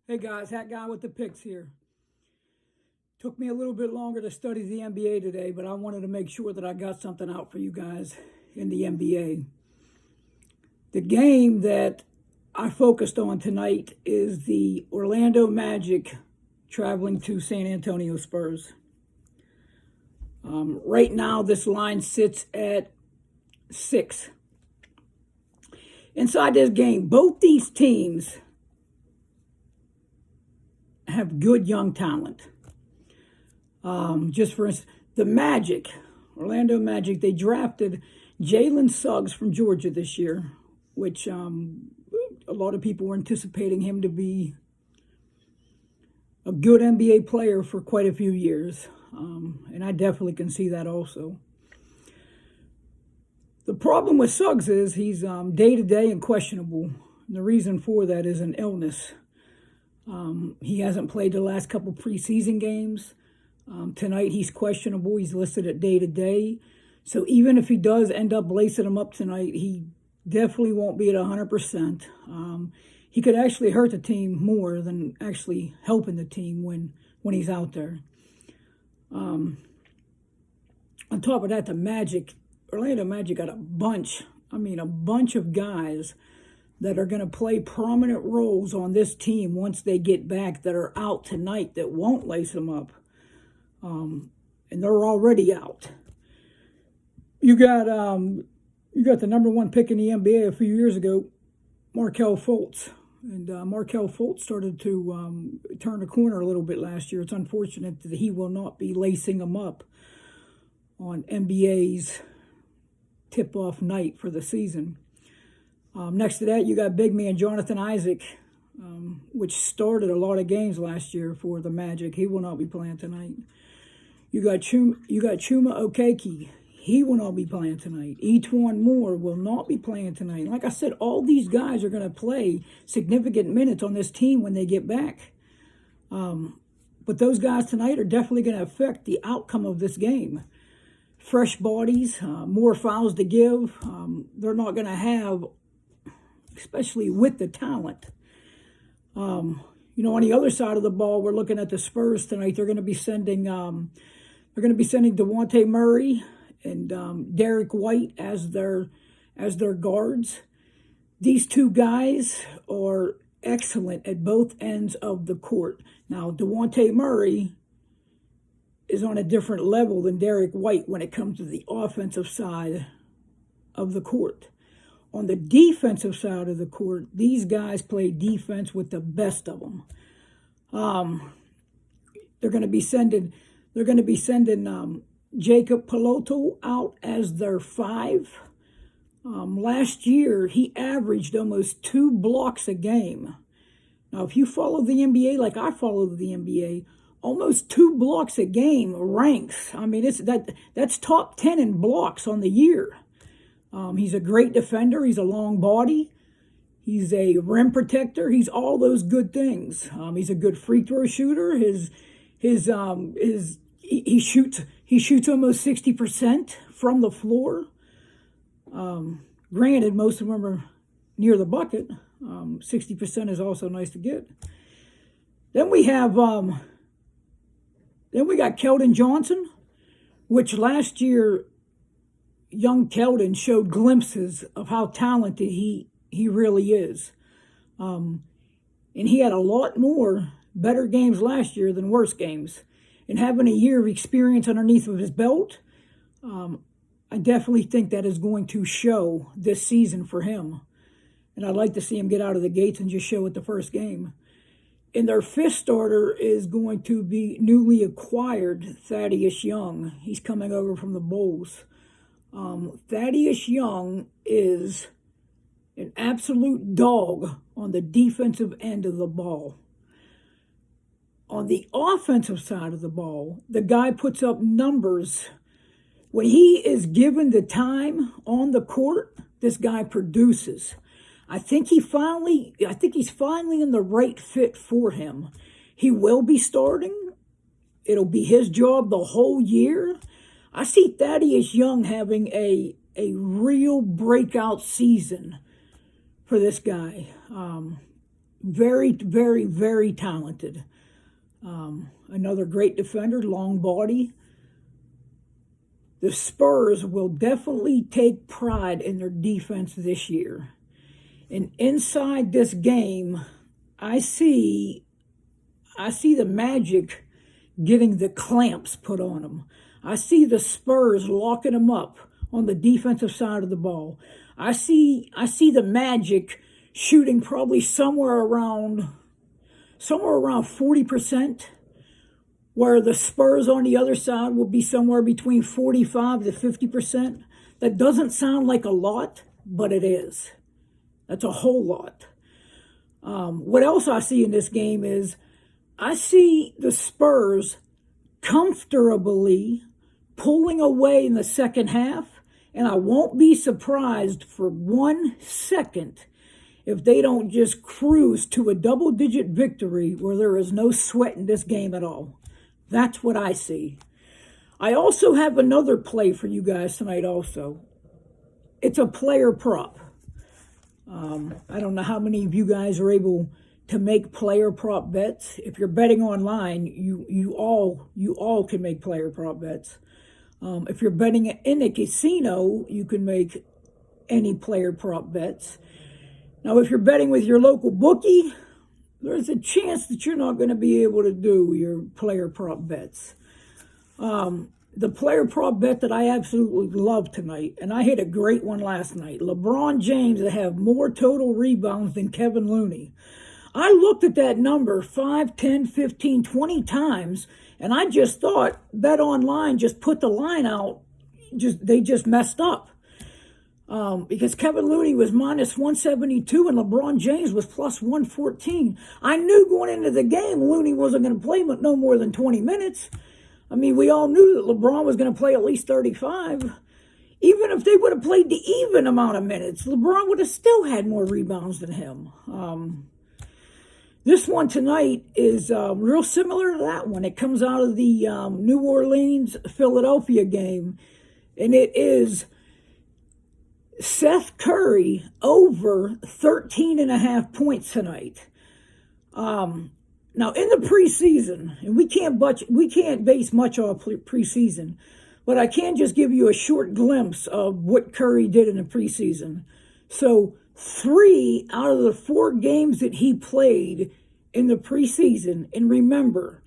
Hey guys, Hat Guy with the picks here. Took me a little bit longer to study the NBA today, but I wanted to make sure that I got something out for you guys in the NBA. The game that I focused on tonight is the Orlando Magic traveling to San Antonio Spurs. Right now, this line sits at 6. Inside this game, both these teams have good young talent. Just for instance, the Magic, Orlando Magic, they drafted Jalen Suggs from Georgia this year, which a lot of people were anticipating him to be a good NBA player for quite a few years. And I definitely can see that also. The problem with Suggs is he's day-to-day and questionable. And the reason for that is an illness. He hasn't played the last couple preseason games. Tonight he's questionable. He's listed at day-to-day. So even if he does end up lacing him up tonight, he definitely won't be at 100%. He could actually hurt the team more than actually helping the team when he's out there. On top of that, the Orlando Magic got a bunch of guys that are going to play prominent roles on this team once they get back that are out tonight that won't lace them up. And they're already out. You got the number one pick in the NBA a few years ago, Markelle Fultz. And Markelle Fultz started to turn the corner a little bit last year. It's unfortunate that he will not be lacing them up on NBA's tip-off night for the season. Next to that, you got big man Jonathan Isaac, which started a lot of games last year for the Magic. He will not be playing tonight. You got Chuma Okeke. He will not be playing tonight. Etuan Moore will not be playing tonight. Like I said, all these guys are going to play significant minutes on this team when they get back. But those guys tonight are definitely going to affect the outcome of this game. Fresh bodies, more fouls to give. They're not going to have, especially with the talent. On the other side of the ball, we're looking at the Spurs tonight. They're going to be sending DeJounte Murray and Derek White as their guards. These two guys are excellent at both ends of the court. Now, DeJounte Murray is on a different level than Derek White when it comes to the offensive side of the court. On the defensive side of the court, these guys play defense with the best of them. They're going to be sending Jacob Peloto out as their 5. Last year, he averaged almost 2 blocks a game. Now, if you follow the NBA like I follow the NBA, almost 2 blocks a game ranks. I mean, that's top 10 in blocks on the year. He's a great defender. He's a long body. He's a rim protector. He's all those good things. He's a good free throw shooter. He shoots almost 60% from the floor. Granted, most of them are near the bucket. 60% is also nice to get. Then we got Keldon Johnson, which last year young Keldon showed glimpses of how talented he really is. And he had a lot more better games last year than worse games. And having a year of experience underneath of his belt, I definitely think that is going to show this season for him. And I'd like to see him get out of the gates and just show it the first game. And their 5th starter is going to be newly acquired Thaddeus Young. He's coming over from the Bulls. Thaddeus Young is an absolute dog on the defensive end of the ball. On the offensive side of the ball, the guy puts up numbers. When he is given the time on the court, this guy produces. I think he's finally in the right fit for him. He will be starting. It'll be his job the whole year. I see Thaddeus Young having a real breakout season for this guy. Very, very, very talented. Another great defender, long body. The Spurs will definitely take pride in their defense this year. And inside this game, I see the Magic getting the clamps put on them. I see the Spurs locking them up on the defensive side of the ball. I see the Magic shooting probably somewhere around 40%, where the Spurs on the other side will be somewhere between 45 to 50%. That doesn't sound like a lot, but it is. That's a whole lot. What else I see in this game is I see the Spurs comfortably pulling away in the second half, and I won't be surprised for 1 second if they don't just cruise to a double-digit victory where there is no sweat in this game at all. That's what I see. I also have another play for you guys tonight also. It's a player prop. I don't know how many of you guys are able to make player prop bets. If you're betting online, you all can make player prop bets. If you're betting in a casino, you can make any player prop bets. Now, if you're betting with your local bookie, there's a chance that you're not going to be able to do your player prop bets. The player prop bet that I absolutely love tonight, and I hit a great one last night, LeBron James to have more total rebounds than Kevin Looney. I looked at that number 5, 10, 15, 20 times, and I just thought Bet Online just put the line out. They just messed up. Because Kevin Looney was minus 172 and LeBron James was plus 114. I knew going into the game Looney wasn't going to play no more than 20 minutes. I mean, we all knew that LeBron was going to play at least 35. Even if they would have played the even amount of minutes, LeBron would have still had more rebounds than him. This one tonight is real similar to that one. It comes out of the New Orleans-Philadelphia game, and it is Seth Curry over 13.5 points tonight. Now, in the preseason, and we can't base much off preseason, but I can just give you a short glimpse of what Curry did in the preseason. So 3 out of the 4 games that he played in the preseason, and remember,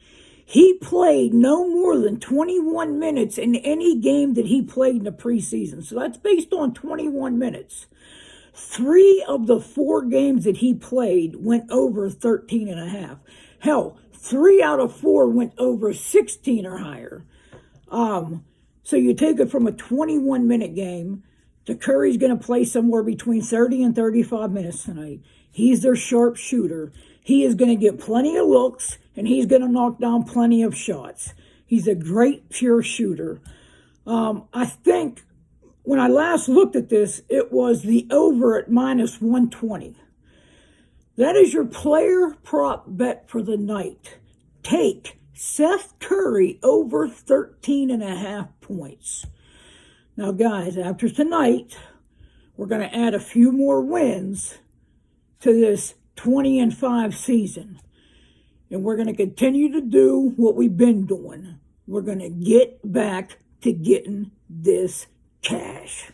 he played no more than 21 minutes in any game that he played in the preseason. So that's based on 21 minutes. 3 of the 4 games that he played went over 13.5. Hell, 3 out of 4 went over 16 or higher. So you take it from a 21-minute game to Curry's going to play somewhere between 30 and 35 minutes tonight. He's their sharp shooter. He is going to get plenty of looks, and he's going to knock down plenty of shots. He's a great pure shooter. I think when I last looked at this, it was the over at minus 120. That is your player prop bet for the night. Take Seth Curry over 13.5 points. Now, guys, after tonight, we're going to add a few more wins to this 20-5 season. And we're going to continue to do what we've been doing. We're going to get back to getting this cash.